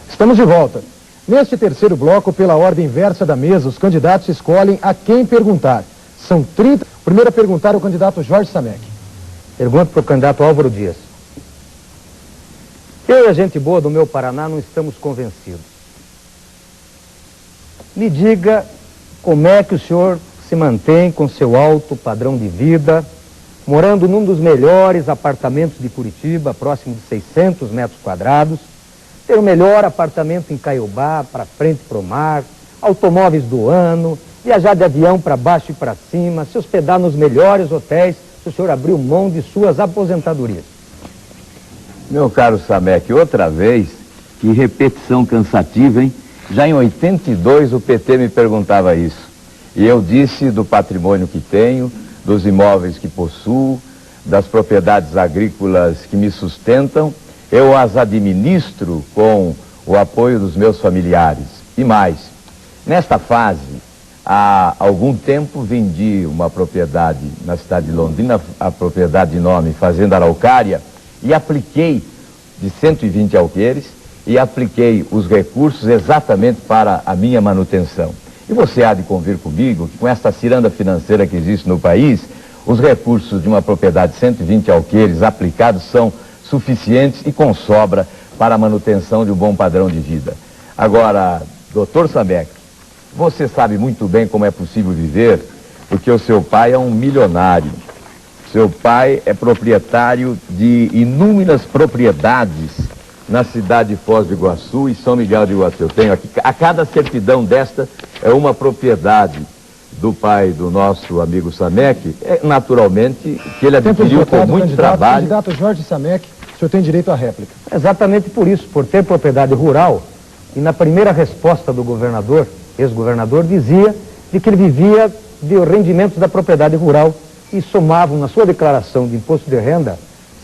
Estamos de volta. Neste terceiro bloco, pela ordem inversa da mesa, os candidatos escolhem a quem perguntar. São 30. O primeiro a perguntar é o candidato Jorge Samek. Pergunto para o candidato Álvaro Dias. Eu e a gente boa do meu Paraná não estamos convencidos. Me diga como é que o senhor se mantém com seu alto padrão de vida, morando num dos melhores apartamentos de Curitiba, próximo de 600 metros quadrados, ter o melhor apartamento em Caiobá, para frente para o mar, automóveis do ano, viajar de avião para baixo e para cima, se hospedar nos melhores hotéis, se o senhor abriu mão de suas aposentadorias. Meu caro Samek, outra vez, que repetição cansativa, hein? Já em 82 o PT me perguntava isso. E eu disse do patrimônio que tenho, dos imóveis que possuo, das propriedades agrícolas que me sustentam, eu as administro com o apoio dos meus familiares. E mais, nesta fase, há algum tempo vendi uma propriedade na cidade de Londrina, a propriedade de nome Fazenda Araucária, e apliquei de 120 alqueires, e apliquei os recursos exatamente para a minha manutenção. E você há de convir comigo que com esta ciranda financeira que existe no país, os recursos de uma propriedade de 120 alqueires aplicados são suficientes e com sobra para a manutenção de um bom padrão de vida. Agora, doutor Samek, você sabe muito bem como é possível viver, porque o seu pai é um milionário. Seu pai é proprietário de inúmeras propriedades na cidade de Foz do Iguaçu e São Miguel de Iguaçu. Eu tenho aqui, a cada certidão desta é uma propriedade do pai do nosso amigo Samek, naturalmente, que ele adquiriu com muito trabalho. Candidato Jorge Samek, o senhor tem direito à réplica. Exatamente por isso, por ter propriedade rural, e na primeira resposta do governador, ex-governador, dizia de que ele vivia de rendimentos da propriedade rural e somavam na sua declaração de imposto de renda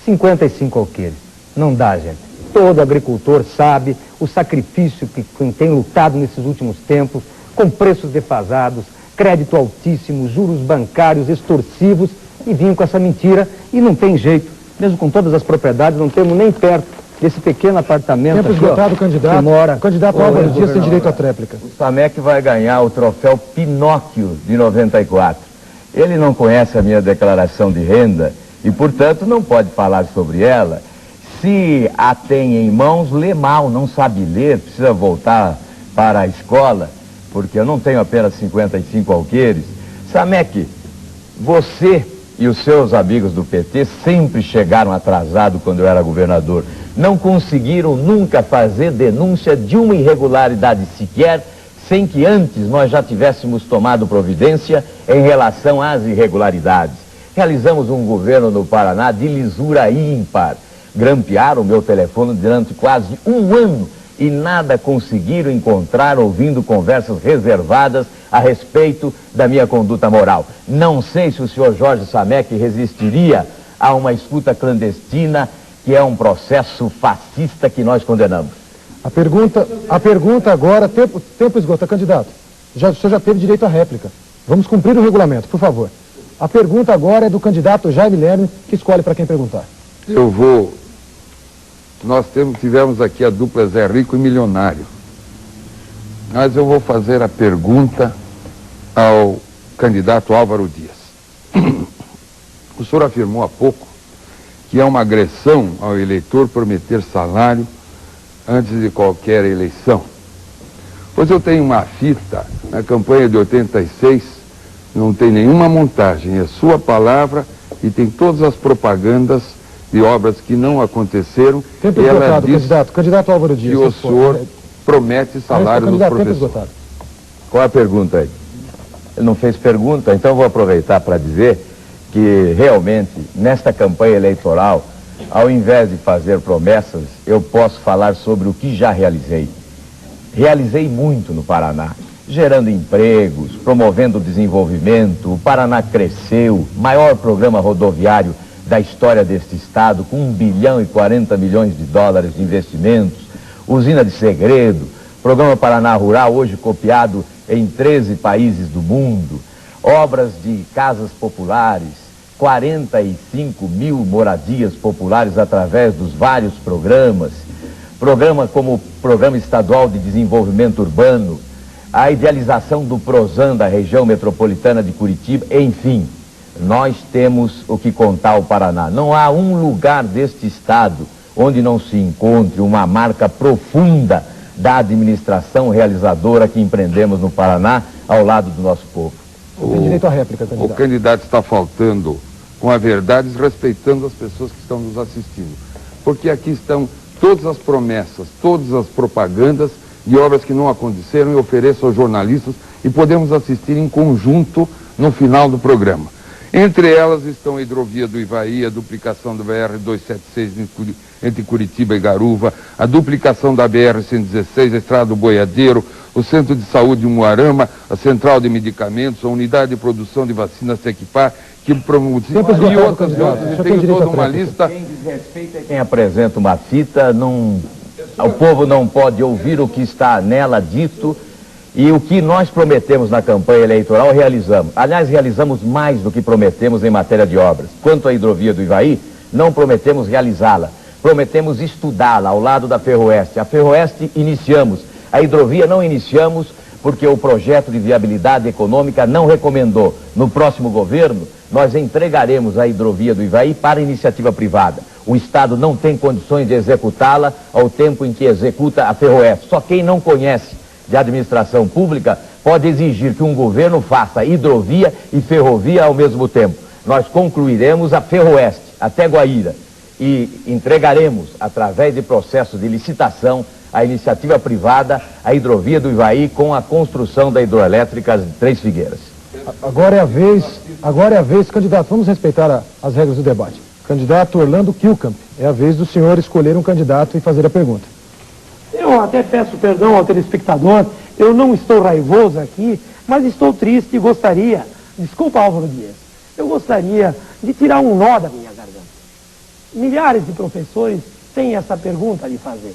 55 alqueires. Não dá, gente. Todo agricultor sabe o sacrifício que quem tem lutado nesses últimos tempos, com preços defasados, crédito altíssimo, juros bancários extorsivos, e vinham com essa mentira e não tem jeito. Mesmo com todas as propriedades, não temos nem perto desse pequeno apartamento. Tempo aqui, esgotado, candidato. Mora... O candidato Álvaro Dias tem direito à tréplica. O Samek vai ganhar o troféu Pinóquio de 94. Ele não conhece a minha declaração de renda e, portanto, não pode falar sobre ela. Se a tem em mãos, lê mal, não sabe ler, precisa voltar para a escola, porque eu não tenho apenas 55 alqueires. Samek, você e os seus amigos do PT sempre chegaram atrasados quando eu era governador. Não conseguiram nunca fazer denúncia de uma irregularidade sequer, sem que antes nós já tivéssemos tomado providência em relação às irregularidades. Realizamos um governo no Paraná de lisura ímpar. Grampearam o meu telefone durante quase um ano e nada conseguiram encontrar ouvindo conversas reservadas a respeito da minha conduta moral. Não sei se o senhor Jorge Samek resistiria a uma escuta clandestina, que é um processo fascista que nós condenamos. A pergunta agora, tempo esgota, candidato. O senhor já teve direito à réplica. Vamos cumprir o regulamento, por favor. A pergunta agora é do candidato Jaime Lerner, que escolhe para quem perguntar. Nós tivemos aqui a dupla Zé Rico e Milionário. Mas eu vou fazer a pergunta ao candidato Álvaro Dias. O senhor afirmou há pouco que é uma agressão ao eleitor prometer salário antes de qualquer eleição. Pois eu tenho uma fita na campanha de 86, não tem nenhuma montagem, é sua palavra e tem todas as propagandas de obras que não aconteceram. Tempo esgotado, candidato. Candidato Álvaro Dias. E o senhor promete salário dos professores. Qual é a pergunta aí? Ele não fez pergunta, então eu vou aproveitar para dizer que realmente, nesta campanha eleitoral, ao invés de fazer promessas, eu posso falar sobre o que já realizei. Realizei muito no Paraná, gerando empregos, promovendo o desenvolvimento. O Paraná cresceu, maior programa rodoviário da história deste estado, com 1 bilhão e 40 milhões de dólares de investimentos, usina de segredo, programa Paraná Rural, hoje copiado em 13 países do mundo, obras de casas populares, 45 mil moradias populares através dos vários programas como o Programa Estadual de Desenvolvimento Urbano, a idealização do PROSAN da região metropolitana de Curitiba, enfim, nós temos o que contar ao Paraná. Não há um lugar deste estado onde não se encontre uma marca profunda da administração realizadora que empreendemos no Paraná ao lado do nosso povo. Tem direito à réplica, candidato. O candidato está faltando com a verdade, respeitando as pessoas que estão nos assistindo. Porque aqui estão todas as promessas, todas as propagandas de obras que não aconteceram e ofereço aos jornalistas e podemos assistir em conjunto no final do programa. Entre elas estão a hidrovia do Ivaí, a duplicação do BR-276 entre Curitiba e Garuva, a duplicação da BR-116, a estrada do Boiadeiro, o Centro de Saúde de Umuarama, a Central de Medicamentos, a Unidade de Produção de Vacinas Tecpar, que promove e outras, eu tenho toda uma lista. Quem desrespeita é quem apresenta uma fita, o povo não pode ouvir o que está nela dito. E o que nós prometemos na campanha eleitoral, realizamos. Aliás, realizamos mais do que prometemos em matéria de obras. Quanto à hidrovia do Ivaí, não prometemos realizá-la. Prometemos estudá-la ao lado da Ferroeste. A Ferroeste iniciamos. A hidrovia não iniciamos porque o projeto de viabilidade econômica não recomendou. No próximo governo, nós entregaremos a hidrovia do Ivaí para iniciativa privada. O Estado não tem condições de executá-la ao tempo em que executa a Ferroeste. Só quem não conhece de administração pública pode exigir que um governo faça hidrovia e ferrovia ao mesmo tempo. Nós concluiremos a Ferroeste até Guaíra e entregaremos, através de processo de licitação, a iniciativa privada, a hidrovia do Ivaí com a construção da hidroelétrica de Três Figueiras. Agora é a vez, candidato, vamos respeitar as regras do debate. Candidato Orlando Kilkamp, é a vez do senhor escolher um candidato e fazer a pergunta. Eu até peço perdão ao telespectador, eu não estou raivoso aqui, mas estou triste e gostaria, desculpa Álvaro Dias, eu gostaria de tirar um nó da minha garganta. Milhares de professores têm essa pergunta a lhe fazer.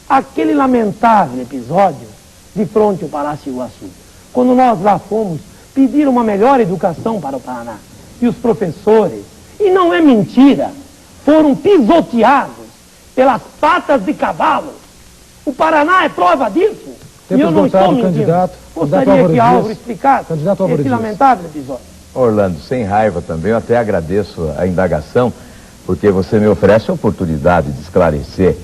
Aquele lamentável episódio de frente ao Palácio Iguaçu, quando nós lá fomos pedir uma melhor educação para o Paraná, e os professores, e não é mentira, foram pisoteados pelas patas de cavalo. O Paraná é prova disso. Tempo e eu não estou mentindo. Candidato, gostaria que Álvaro explicasse esse Dias. lamentável episódio. Orlando, sem raiva também, eu até agradeço a indagação, porque você me oferece a oportunidade de esclarecer.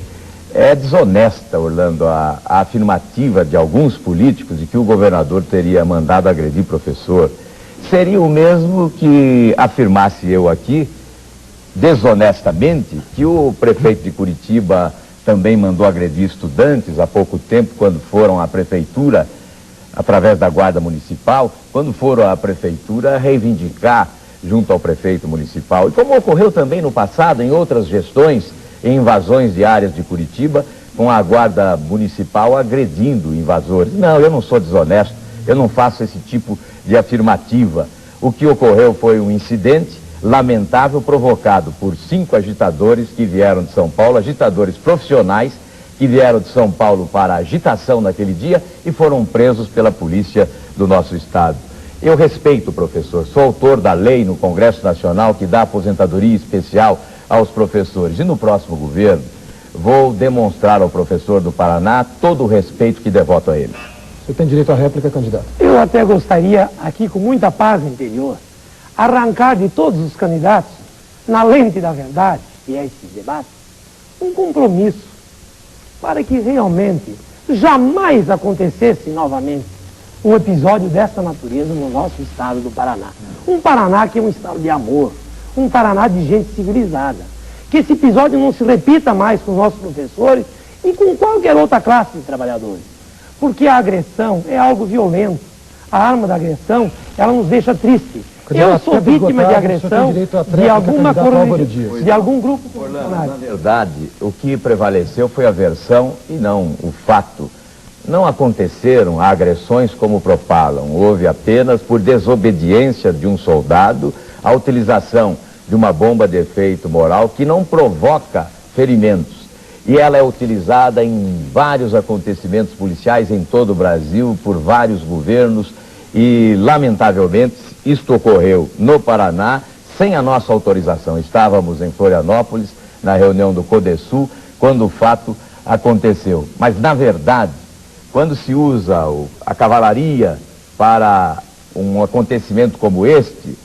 É desonesta, Orlando, a afirmativa de alguns políticos de que o governador teria mandado agredir professor. Seria o mesmo que afirmasse eu aqui, desonestamente, que o prefeito de Curitiba também mandou agredir estudantes há pouco tempo, quando foram à prefeitura, através da guarda municipal, quando foram à prefeitura reivindicar junto ao prefeito municipal. E como ocorreu também no passado, em outras gestões, em invasões de áreas de Curitiba, com a guarda municipal agredindo invasores. Não, eu não sou desonesto, eu não faço esse tipo de afirmativa. O que ocorreu foi um incidente lamentável provocado por 5 agitadores que vieram de São Paulo, agitadores profissionais que vieram de São Paulo para a agitação naquele dia e foram presos pela polícia do nosso estado. Eu respeito, professor, sou autor da lei no Congresso Nacional que dá aposentadoria especial aos professores e no próximo governo vou demonstrar ao professor do Paraná todo o respeito que devoto a ele. Você tem direito à réplica, candidato. Eu até gostaria, aqui com muita paz interior, arrancar de todos os candidatos, na lente da verdade, que é esse debate, um compromisso para que realmente jamais acontecesse novamente um episódio dessa natureza no nosso estado do Paraná. Um Paraná que é um estado de amor, um Paraná de gente civilizada. Que esse episódio não se repita mais com os nossos professores e com qualquer outra classe de trabalhadores. Porque a agressão é algo violento. A arma da agressão, ela nos deixa triste. Eu sou vítima de agressão de alguma de algum grupo funcionário. Na verdade, o que prevaleceu foi a versão e não o fato. Não aconteceram agressões como propalam. Houve apenas, por desobediência de um soldado, a utilização de uma bomba de efeito moral que não provoca ferimentos. E ela é utilizada em vários acontecimentos policiais em todo o Brasil, por vários governos, e, lamentavelmente, isto ocorreu no Paraná, sem a nossa autorização. Estávamos em Florianópolis, na reunião do CODESUL, quando o fato aconteceu. Mas, na verdade, quando se usa a cavalaria para um acontecimento como este,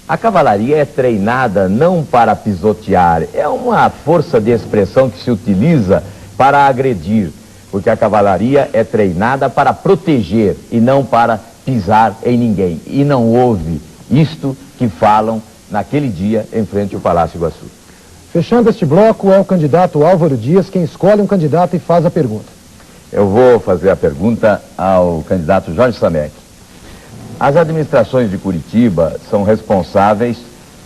a cavalaria é treinada não para pisotear, é uma força de expressão que se utiliza para agredir, porque a cavalaria é treinada para proteger e não para pisar em ninguém. E não houve isto que falam naquele dia em frente ao Palácio Iguaçu. Fechando este bloco, é o candidato Álvaro Dias quem escolhe um candidato e faz a pergunta. Eu vou fazer a pergunta ao candidato Jorge Samek. As administrações de Curitiba são responsáveis,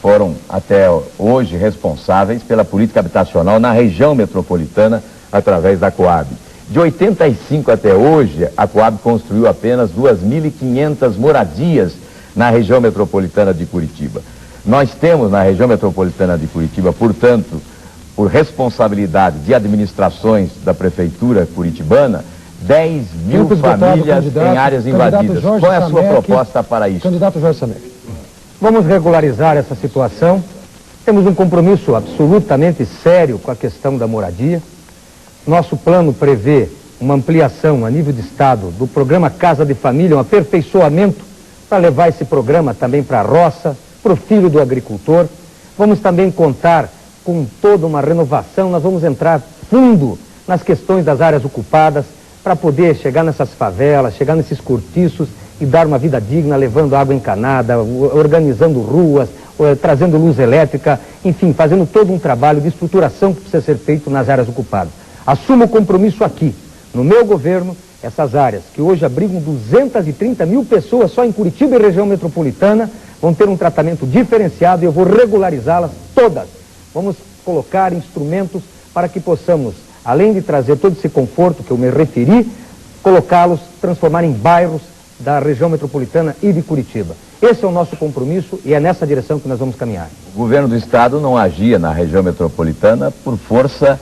foram até hoje responsáveis pela política habitacional na região metropolitana através da Coab. De 85 até hoje, a Coab construiu apenas 2.500 moradias na região metropolitana de Curitiba. Nós temos na região metropolitana de Curitiba, portanto, por responsabilidade de administrações da prefeitura curitibana, 10 mil famílias em áreas invadidas. Qual é a sua proposta para isso? Candidato Jorge Samek. Vamos regularizar essa situação. Temos um compromisso absolutamente sério com a questão da moradia. Nosso plano prevê uma ampliação a nível de Estado do programa Casa de Família, um aperfeiçoamento para levar esse programa também para a roça, para o filho do agricultor. Vamos também contar com toda uma renovação, nós vamos entrar fundo nas questões das áreas ocupadas para poder chegar nessas favelas, chegar nesses cortiços e dar uma vida digna, levando água encanada, organizando ruas, trazendo luz elétrica, enfim, fazendo todo um trabalho de estruturação que precisa ser feito nas áreas ocupadas. Assumo o compromisso aqui, no meu governo, essas áreas que hoje abrigam 230 mil pessoas só em Curitiba e região metropolitana, vão ter um tratamento diferenciado e eu vou regularizá-las todas. Vamos colocar instrumentos para que possamos, além de trazer todo esse conforto que eu me referi, colocá-los, transformar em bairros da região metropolitana e de Curitiba. Esse é o nosso compromisso e é nessa direção que nós vamos caminhar. O governo do estado não agia na região metropolitana por força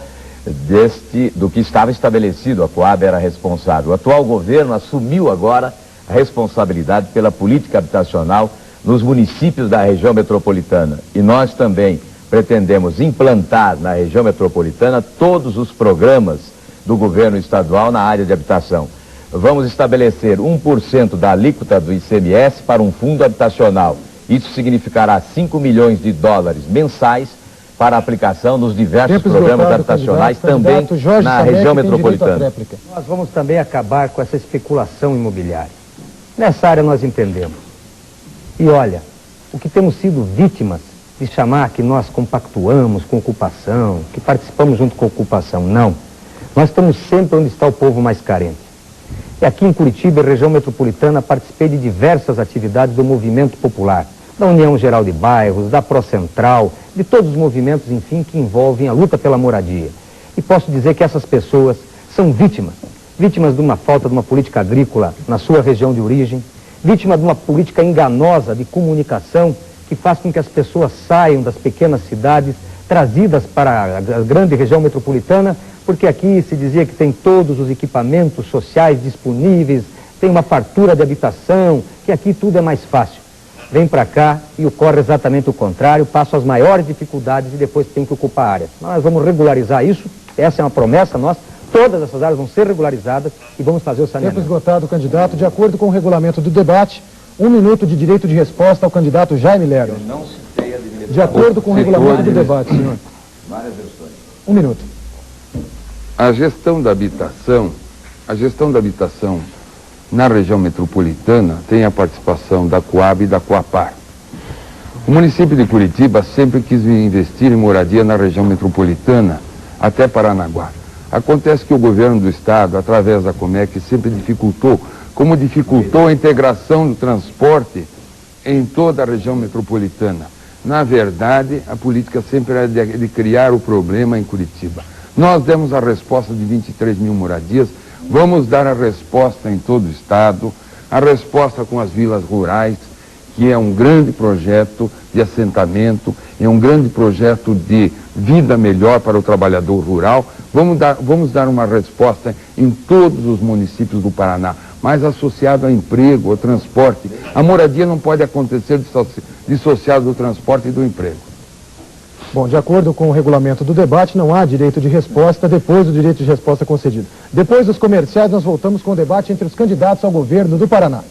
do que estava estabelecido. A Coab era responsável. O atual governo assumiu agora a responsabilidade pela política habitacional nos municípios da região metropolitana. E nós também pretendemos implantar na região metropolitana todos os programas do governo estadual na área de habitação. Vamos estabelecer 1% da alíquota do ICMS para um fundo habitacional. Isso significará 5 milhões de dólares mensais para a aplicação nos diversos programas habitacionais também na região metropolitana. Nós vamos também acabar com essa especulação imobiliária. Nessa área nós entendemos. E olha, o que temos sido vítimas de chamar que nós compactuamos com ocupação, que participamos junto com a ocupação, não. Nós estamos sempre onde está o povo mais carente. E aqui em Curitiba, região metropolitana, participei de diversas atividades do movimento popular, da União Geral de Bairros, da Procentral, de todos os movimentos, enfim, que envolvem a luta pela moradia. E posso dizer que essas pessoas são vítimas de uma falta de uma política agrícola na sua região de origem, vítima de uma política enganosa de comunicação que faz com que as pessoas saiam das pequenas cidades, trazidas para a grande região metropolitana, porque aqui se dizia que tem todos os equipamentos sociais disponíveis, tem uma fartura de habitação, que aqui tudo é mais fácil. Vem para cá e ocorre exatamente o contrário, passam as maiores dificuldades e depois tem que ocupar áreas. Nós vamos regularizar isso, essa é uma promessa nossa, todas essas áreas vão ser regularizadas e vamos fazer o saneamento. Tempo esgotado, candidato. De acordo com o regulamento do debate, 1 minuto de direito de resposta ao candidato Jaime Lerner. Eu não citei a administração. De acordo com o regulamento do debate, senhor. Várias versões. 1 minuto. A gestão da habitação na região metropolitana tem a participação da Coab e da Coapar. O município de Curitiba sempre quis investir em moradia na região metropolitana, até Paranaguá. Acontece que o governo do estado, através da Comec, sempre dificultou, como dificultou a integração do transporte em toda a região metropolitana. Na verdade, a política sempre era de criar o problema em Curitiba. Nós demos a resposta de 23 mil moradias, vamos dar a resposta em todo o estado, a resposta com as vilas rurais, que é um grande projeto de assentamento, é um grande projeto de vida melhor para o trabalhador rural. Vamos dar uma resposta em todos os municípios do Paraná, mas associado a emprego, ao transporte. A moradia não pode acontecer dissociado do transporte e do emprego. Bom, de acordo com o regulamento do debate, não há direito de resposta depois do direito de resposta concedido. Depois dos comerciais, nós voltamos com o debate entre os candidatos ao governo do Paraná.